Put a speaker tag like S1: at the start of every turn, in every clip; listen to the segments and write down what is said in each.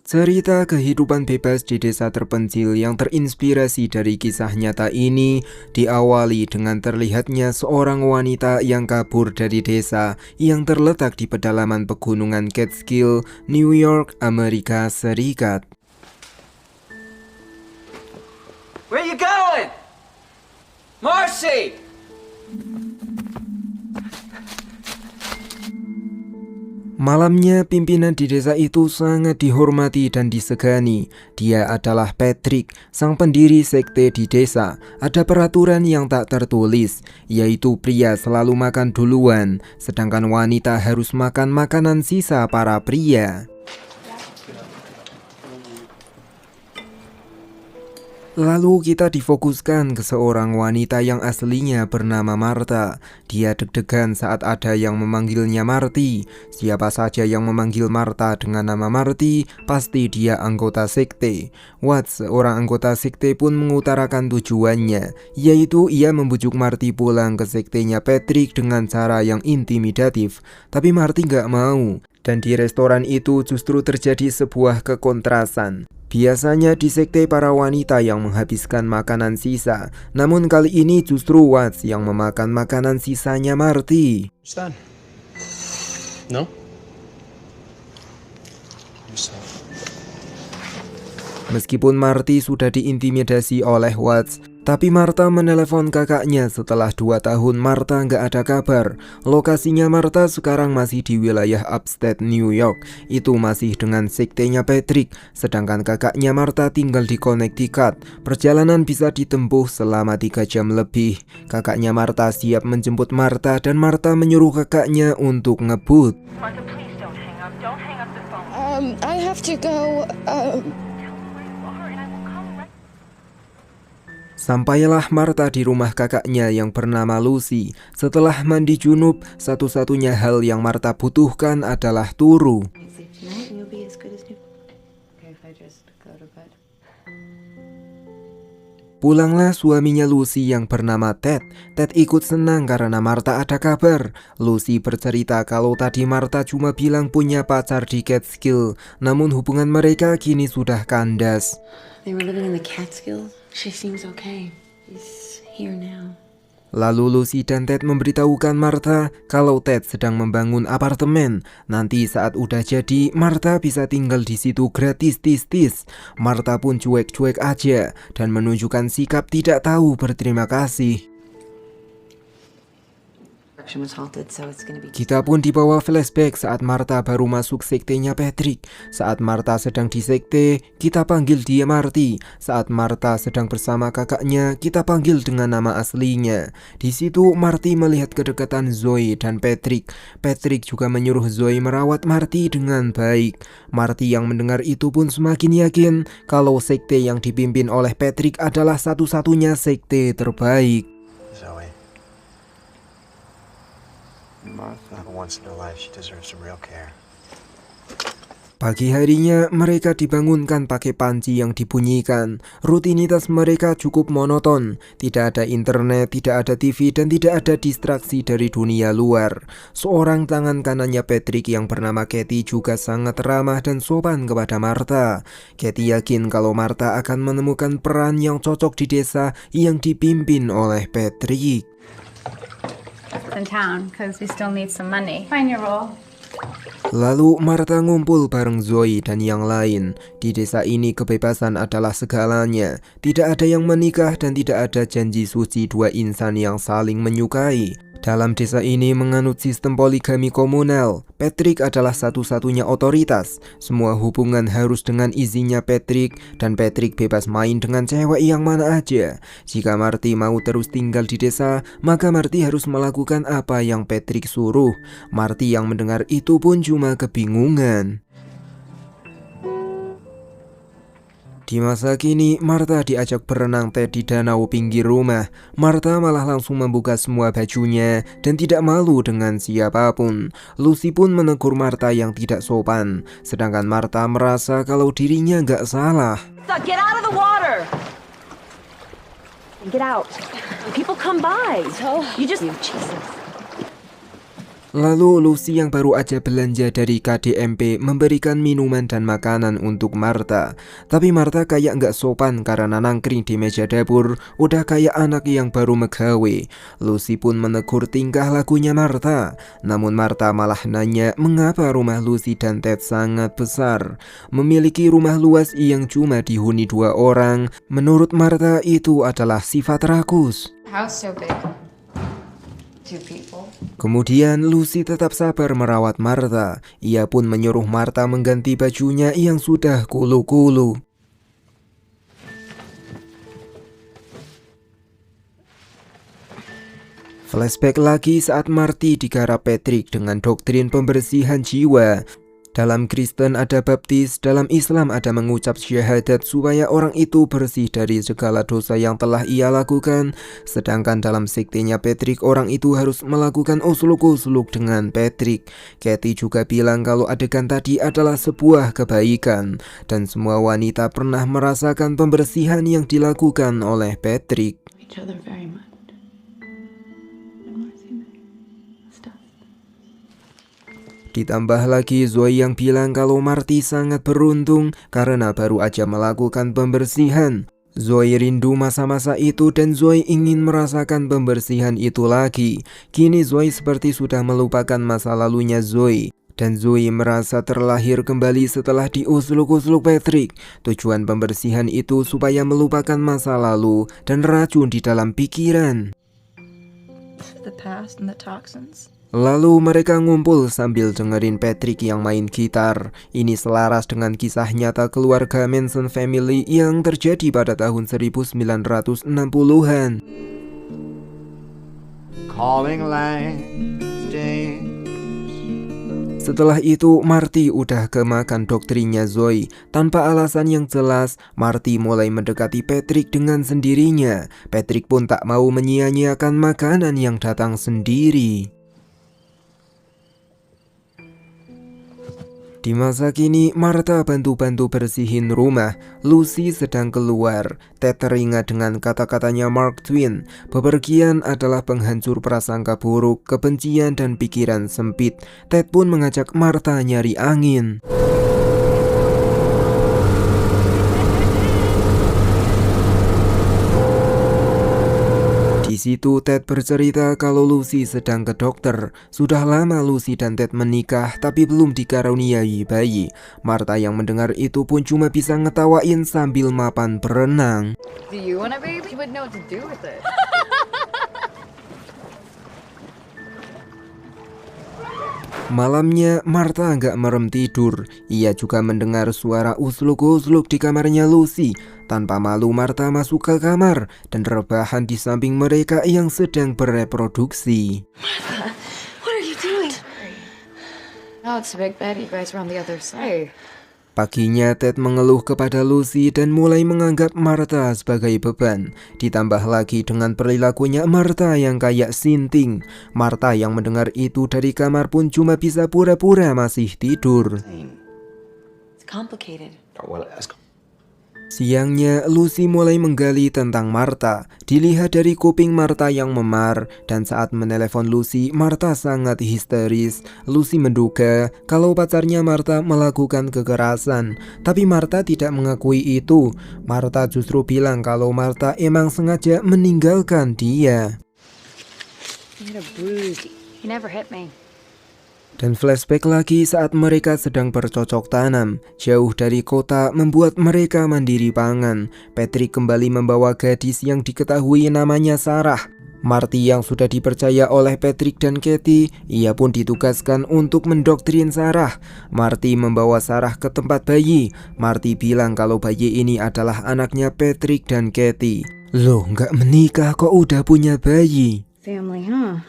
S1: Cerita kehidupan bebas di desa terpencil yang terinspirasi dari kisah nyata ini diawali dengan terlihatnya seorang wanita yang kabur dari desa yang terletak di pedalaman pegunungan Catskill, New York, Amerika Serikat.
S2: Where you going? Marcy!
S1: Malamnya pimpinan di desa itu sangat dihormati dan disegani. Dia adalah Patrick, sang pendiri sekte di desa. Ada peraturan yang tak tertulis, yaitu pria selalu makan duluan, sedangkan wanita harus makan makanan sisa para pria. Lalu kita difokuskan ke seorang wanita yang aslinya bernama Martha. Dia deg-degan saat ada yang memanggilnya Marty. Siapa saja yang memanggil Martha dengan nama Marty, pasti dia anggota sekte. Watts, seorang anggota sekte pun mengutarakan tujuannya, yaitu ia membujuk Marty pulang ke sektenya Patrick dengan cara yang intimidatif. Tapi Marty gak mau. Dan di restoran itu justru terjadi sebuah kekontrasan. Biasanya di sekte para wanita yang menghabiskan makanan sisa, namun kali ini justru Watts yang memakan makanan sisanya Marty.
S3: No?
S1: Meskipun Marty sudah diintimidasi oleh Watts, tapi Martha menelepon kakaknya setelah 2 tahun Martha nggak ada kabar. Lokasinya Martha sekarang masih di wilayah upstate New York. Itu masih dengan sektenya Patrick, sedangkan kakaknya Martha tinggal di Connecticut. Perjalanan bisa ditempuh selama 3 jam lebih. Kakaknya Martha siap menjemput Martha dan Martha menyuruh kakaknya untuk ngebut.
S4: Martha, please don't hang up. Don't hang up the phone.
S5: I have to go.
S1: Sampailah Martha di rumah kakaknya yang bernama Lucy. Setelah mandi junub, satu-satunya hal yang Martha butuhkan adalah turu. Pulanglah suaminya Lucy yang bernama Ted. Ted ikut senang karena Martha ada kabar. Lucy bercerita kalau tadi Martha cuma bilang punya pacar di Catskill, namun hubungan mereka kini sudah kandas.
S5: They were living in the Catskills. She seems okay. He's here now.
S1: Lalu Lucy dan Ted memberitahukan Martha kalau Ted sedang membangun apartemen. Nanti saat udah jadi, Martha bisa tinggal di situ gratis tis-tis. Martha pun cuek-cuek aja dan menunjukkan sikap tidak tahu berterima kasih. Kita pun dibawa flashback saat Martha baru masuk sektenya Patrick. Saat Martha sedang di sekte, kita panggil dia Marty. Saat Martha sedang bersama kakaknya, kita panggil dengan nama aslinya. Di situ Marty melihat kedekatan Zoe dan Patrick. Patrick juga menyuruh Zoe merawat Marty dengan baik. Marty yang mendengar itu pun semakin yakin kalau sekte yang dipimpin oleh Patrick adalah satu-satunya sekte terbaik. Pagi harinya mereka dibangunkan pakai panci yang dibunyikan. Rutinitas mereka cukup monoton. Tidak ada internet, tidak ada TV, dan tidak ada distraksi dari dunia luar. Seorang tangan kanannya Patrick yang bernama Katie juga sangat ramah dan sopan kepada Martha. Katie yakin kalau Martha akan menemukan peran yang cocok di desa yang dipimpin oleh Patrick.
S4: In town, because we still need some money. Find your role.
S1: Lalu Martha ngumpul bareng Zoe dan yang lain. Di desa ini kebebasan adalah segalanya. Tidak ada yang menikah dan tidak ada janji suci dua insan yang saling menyukai. Dalam desa ini menganut sistem poligami komunal. Patrick adalah satu-satunya otoritas. Semua hubungan harus dengan izinnya Patrick, dan Patrick bebas main dengan cewek yang mana aja. Jika Marty mau terus tinggal di desa, maka Marty harus melakukan apa yang Patrick suruh. Marty yang mendengar itu pun cuma kebingungan. Di masa kini, Martha diajak berenang Ted di danau pinggir rumah. Martha malah langsung membuka semua bajunya dan tidak malu dengan siapapun. Lucy pun menegur Martha yang tidak sopan, sedangkan Martha merasa kalau dirinya gak salah.
S6: Get out of the water! Get out. People come by. You just... Jesus.
S1: Lalu Lucy yang baru aja belanja dari KDMP memberikan minuman dan makanan untuk Martha. Tapi Martha kayak nggak sopan karena nangkring di meja dapur, udah kayak anak yang baru megawe. Lucy pun menegur tingkah lakunya Martha. Namun Martha malah nanya mengapa rumah Lucy dan Ted sangat besar. Memiliki rumah luas yang cuma dihuni 2 orang, menurut Martha itu adalah sifat rakus.
S4: House so big. 2 people.
S1: Kemudian Lucy tetap sabar merawat Martha. Ia pun menyuruh Martha mengganti bajunya yang sudah kulu-kulu. Flashback lagi saat Marty digarap Patrick dengan doktrin pembersihan jiwa. Dalam Kristen ada baptis, dalam Islam ada mengucap syahadat supaya orang itu bersih dari segala dosa yang telah ia lakukan. Sedangkan dalam sektenya Patrick, orang itu harus melakukan usluk-usluk dengan Patrick. Katie juga bilang kalau adegan tadi adalah sebuah kebaikan, dan semua wanita pernah merasakan pembersihan yang dilakukan oleh Patrick.
S5: Each other very much.
S1: Ditambah lagi Zoe yang bilang kalau Marty sangat beruntung karena baru aja melakukan pembersihan. Zoe rindu masa-masa itu dan Zoe ingin merasakan pembersihan itu lagi. Kini Zoe seperti sudah melupakan masa lalunya Zoe. Dan Zoe merasa terlahir kembali setelah diusluk-usluk Patrick. Tujuan pembersihan itu supaya melupakan masa lalu dan racun di dalam pikiran.
S3: The past and the toxins.
S1: Lalu mereka ngumpul sambil dengerin Patrick yang main gitar. Ini selaras dengan kisah nyata keluarga Manson family yang terjadi pada tahun 1960-an.
S2: Calling line,
S1: Setelah itu Marty udah kemakan doktrinnya Zoe. Tanpa alasan yang jelas, Marty mulai mendekati Patrick dengan sendirinya. Patrick pun tak mau menyia-nyiakan makanan yang datang sendiri. Di masa kini, Martha bantu-bantu bersihin rumah. Lucy sedang keluar. Ted teringat dengan kata-katanya Mark Twain. Bepergian adalah penghancur prasangka buruk, kebencian, dan pikiran sempit. Ted pun mengajak Martha nyari angin. Di situ Ted bercerita kalau Lucy sedang ke dokter. Sudah lama Lucy dan Ted menikah tapi belum dikaruniai bayi. Martha yang mendengar itu pun cuma bisa ngetawain sambil mapan berenang.
S4: Do you want a baby? You would know what to do with it.
S1: Malamnya Martha nggak merem tidur. Ia juga mendengar suara usluk-usluk di kamarnya Lucy. Tanpa malu Martha masuk ke kamar dan rebahan di samping mereka yang sedang bereproduksi.
S5: Martha, what are you doing?
S4: Oh, it's a big bed. You guys are on the other side.
S1: Paginya Ted mengeluh kepada Lucy dan mulai menganggap Martha sebagai beban. Ditambah lagi dengan perilakunya Martha yang kayak sinting. Martha yang mendengar itu dari kamar pun cuma bisa pura-pura masih tidur.
S5: It's complicated.
S1: Siangnya Lucy mulai menggali tentang Martha. Dilihat dari kuping Martha yang memar, dan saat menelepon Lucy, Martha sangat histeris. Lucy menduga kalau pacarnya Martha melakukan kekerasan, tapi Martha tidak mengakui itu. Martha justru bilang kalau Martha emang sengaja meninggalkan dia.
S5: You had a bruise.
S4: He never hit me.
S1: Dan flashback lagi saat mereka sedang bercocok tanam. Jauh dari kota membuat mereka mandiri pangan. Patrick kembali membawa gadis yang diketahui namanya Sarah. Marty yang sudah dipercaya oleh Patrick dan Katie, ia pun ditugaskan untuk mendoktrin Sarah. Marty membawa Sarah ke tempat bayi. Marty bilang kalau bayi ini adalah anaknya Patrick dan Katie. Loh, nggak menikah kok udah punya bayi?
S4: Family, huh?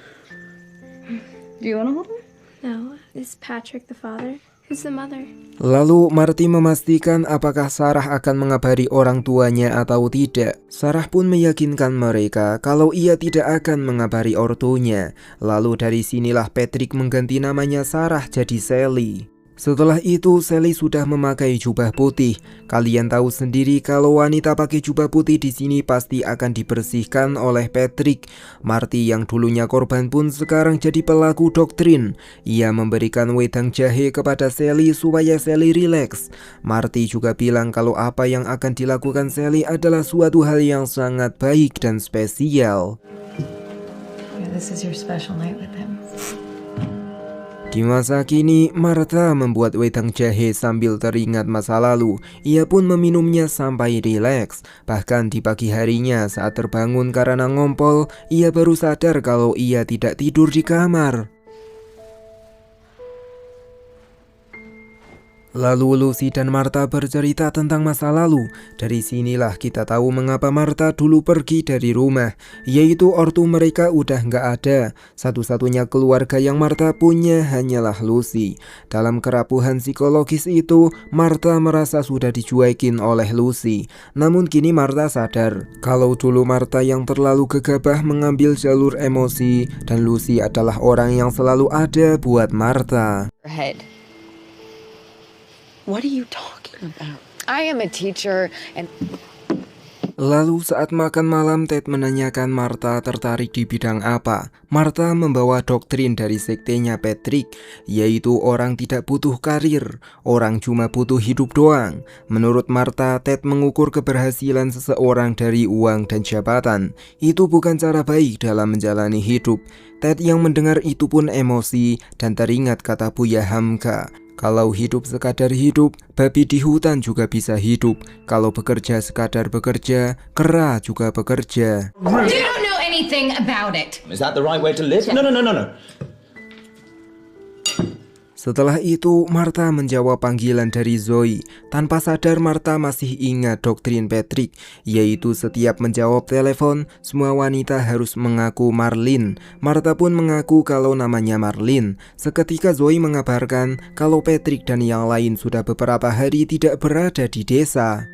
S4: Do you want to hold her?
S3: No, is Patrick the father? Who's the mother?
S1: Lalu Marty memastikan apakah Sarah akan mengabari orang tuanya atau tidak. Sarah pun meyakinkan mereka kalau ia tidak akan mengabari ortunya. Lalu dari sinilah Patrick mengganti namanya Sarah jadi Sally. Setelah itu Sally sudah memakai jubah putih. Kalian tahu sendiri kalau wanita pakai jubah putih di sini pasti akan dibersihkan oleh Patrick. Marty yang dulunya korban pun sekarang jadi pelaku doktrin. Ia memberikan wedang jahe kepada Sally supaya Sally rileks. Marty juga bilang kalau apa yang akan dilakukan Sally adalah suatu hal yang sangat baik dan spesial.
S6: Yeah, this is your special night with him.
S1: Di masa kini, Martha membuat wedang jahe sambil teringat masa lalu. Ia pun meminumnya sampai rileks. Bahkan di pagi harinya saat terbangun karena ngompol, ia baru sadar kalau ia tidak tidur di kamar. Lalu Lucy dan Martha bercerita tentang masa lalu. Dari sinilah kita tahu mengapa Martha dulu pergi dari rumah, yaitu ortu mereka udah nggak ada. Satu-satunya keluarga yang Martha punya hanyalah Lucy. Dalam kerapuhan psikologis itu, Martha merasa sudah dicuekin oleh Lucy. Namun kini Martha sadar kalau dulu Martha yang terlalu gegabah mengambil jalur emosi, dan Lucy adalah orang yang selalu ada buat Martha.
S5: Head. What are you talking about?
S6: I am a teacher and
S1: Lalu saat makan malam, Ted menanyakan Martha tertarik di bidang apa. Martha membawa doktrin dari sektenya Patrick, yaitu orang tidak butuh karir, orang cuma butuh hidup doang. Menurut Martha, Ted mengukur keberhasilan seseorang dari uang dan jabatan. Itu bukan cara baik dalam menjalani hidup. Ted yang mendengar itu pun emosi dan teringat kata Buya Hamka. Kalau hidup sekadar hidup, babi di hutan juga bisa hidup. Kalau bekerja sekadar bekerja, kera juga bekerja.
S7: You don't know anything about it.
S8: Is that the right way to live? No.
S1: Setelah itu, Martha menjawab panggilan dari Zoe. Tanpa sadar, Martha masih ingat doktrin Patrick, yaitu setiap menjawab telepon, semua wanita harus mengaku Marlene. Martha pun mengaku kalau namanya Marlene. Seketika Zoe mengabarkan kalau Patrick dan yang lain sudah beberapa hari tidak berada di desa.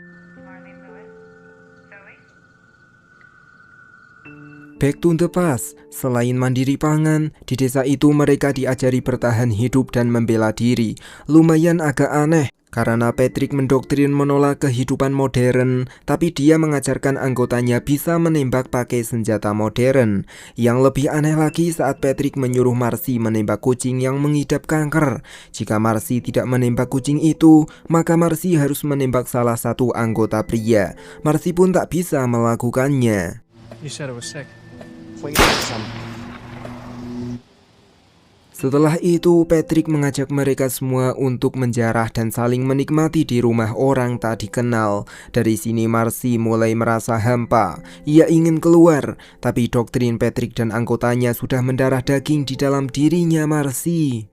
S1: Back to the past, selain mandiri pangan, di desa itu mereka diajari bertahan hidup dan membela diri. Lumayan agak aneh, karena Patrick mendoktrin menolak kehidupan modern, tapi dia mengajarkan anggotanya bisa menembak pakai senjata modern. Yang lebih aneh lagi saat Patrick menyuruh Marcy menembak kucing yang mengidap kanker. Jika Marcy tidak menembak kucing itu, maka Marcy harus menembak salah satu anggota pria. Marcy pun tak bisa melakukannya.
S9: You said it was sick.
S1: Setelah itu, Patrick mengajak mereka semua untuk menjarah dan saling menikmati di rumah orang tak dikenal. Dari sini Marcy mulai merasa hampa. Ia ingin keluar, tapi doktrin Patrick dan anggotanya sudah mendarah daging di dalam dirinya Marcy.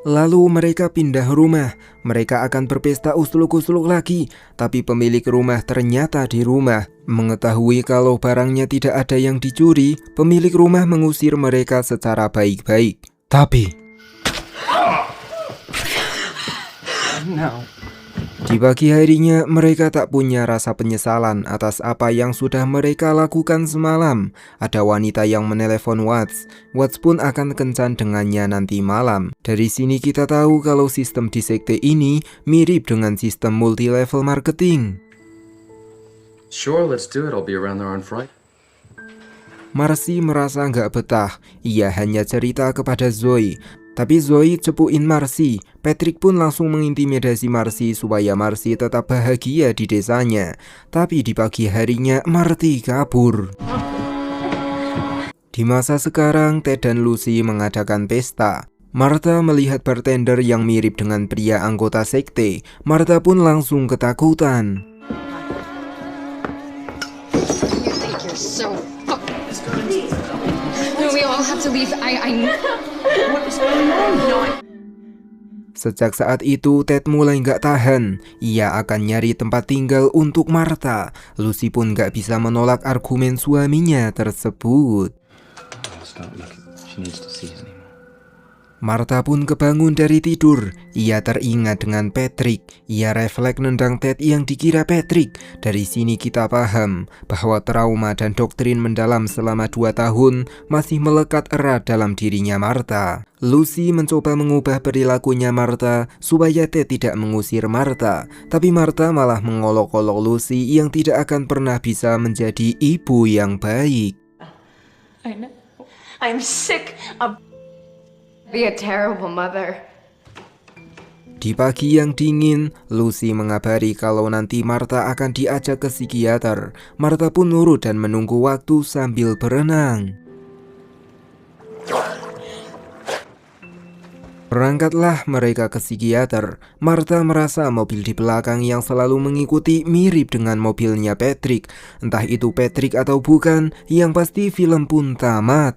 S1: Lalu mereka pindah rumah. Mereka akan berpesta usluk-usluk lagi. Tapi pemilik rumah ternyata di rumah. Mengetahui kalau barangnya tidak ada yang dicuri, pemilik rumah mengusir mereka secara baik-baik. Tapi di pagi harinya mereka tak punya rasa penyesalan atas apa yang sudah mereka lakukan semalam. Ada wanita yang menelepon Watts. Watts pun akan kencan dengannya nanti malam. Dari sini kita tahu kalau sistem di sekte ini mirip dengan sistem multi-level marketing.
S10: Sure, let's do it. I'll be around there on Friday.
S1: Marcy merasa nggak betah. Ia hanya cerita kepada Zoe. Tapi Zoe cepuin Marcy. Patrick pun langsung mengintimidasi Marcy supaya Marcy tetap bahagia di desanya. Tapi di pagi harinya Marty kabur. Di masa sekarang, Ted dan Lucy mengadakan pesta. Martha melihat bartender yang mirip dengan pria anggota sekte. Martha pun langsung ketakutan.
S7: We all have to leave.
S1: Sejak saat itu, Ted mulai nggak tahan. Ia akan nyari tempat tinggal untuk Martha. Lucy pun nggak bisa menolak argumen suaminya tersebut. Martha pun kebangun dari tidur. Ia teringat dengan Patrick. Ia refleks nendang Ted yang dikira Patrick. Dari sini kita paham bahwa trauma dan doktrin mendalam selama 2 tahun masih melekat erat dalam dirinya Martha. Lucy mencoba mengubah perilakunya Martha supaya Ted tidak mengusir Martha. Tapi Martha malah mengolok-olok Lucy yang tidak akan pernah bisa menjadi ibu yang baik.
S5: I know. I'm sick of
S7: Be a terrible mother.
S1: Di pagi yang dingin, Lucy mengabari kalau nanti Martha akan diajak ke psikiater. Martha pun nurut dan menunggu waktu sambil berenang. Berangkatlah mereka ke psikiater. Martha merasa mobil di belakang yang selalu mengikuti mirip dengan mobilnya Patrick. Entah itu Patrick atau bukan, yang pasti film pun tamat.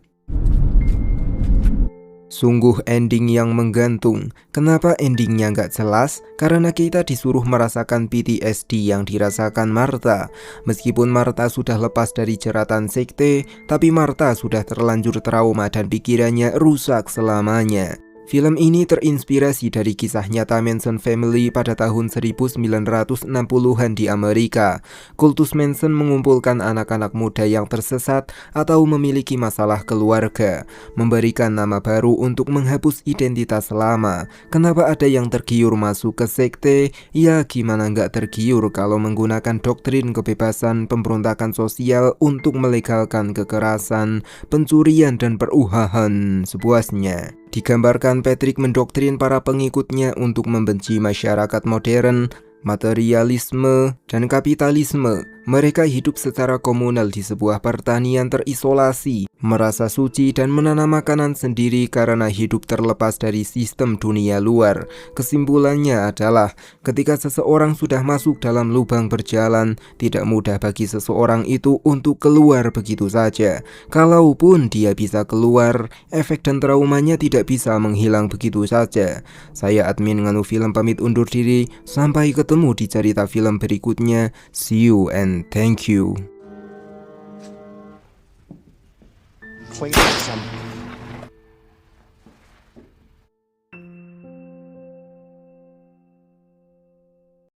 S1: Sungguh ending yang menggantung. Kenapa endingnya nggak jelas? Karena kita disuruh merasakan PTSD yang dirasakan Martha. Meskipun Martha sudah lepas dari jeratan sekte, tapi Martha sudah terlanjur trauma dan pikirannya rusak selamanya. Film ini terinspirasi dari kisah nyata Manson Family pada tahun 1960-an di Amerika. Kultus Manson mengumpulkan anak-anak muda yang tersesat atau memiliki masalah keluarga, memberikan nama baru untuk menghapus identitas lama. Kenapa ada yang tergiur masuk ke sekte? Ya gimana nggak tergiur kalau menggunakan doktrin kebebasan pemberontakan sosial untuk melegalkan kekerasan, pencurian dan peruhahan sepuasnya. Digambarkan Patrick mendoktrin para pengikutnya untuk membenci masyarakat modern, materialisme, dan kapitalisme. Mereka hidup secara komunal di sebuah pertanian terisolasi, merasa suci dan menanam makanan sendiri karena hidup terlepas dari sistem dunia luar. Kesimpulannya adalah, ketika seseorang sudah masuk dalam lubang berjalan, tidak mudah bagi seseorang itu untuk keluar begitu saja. Kalaupun dia bisa keluar, efek dan traumanya tidak bisa menghilang begitu saja. Saya admin Nganu Film pamit undur diri, sampai ketemu di cerita film berikutnya. See you and thank you.
S2: Clean some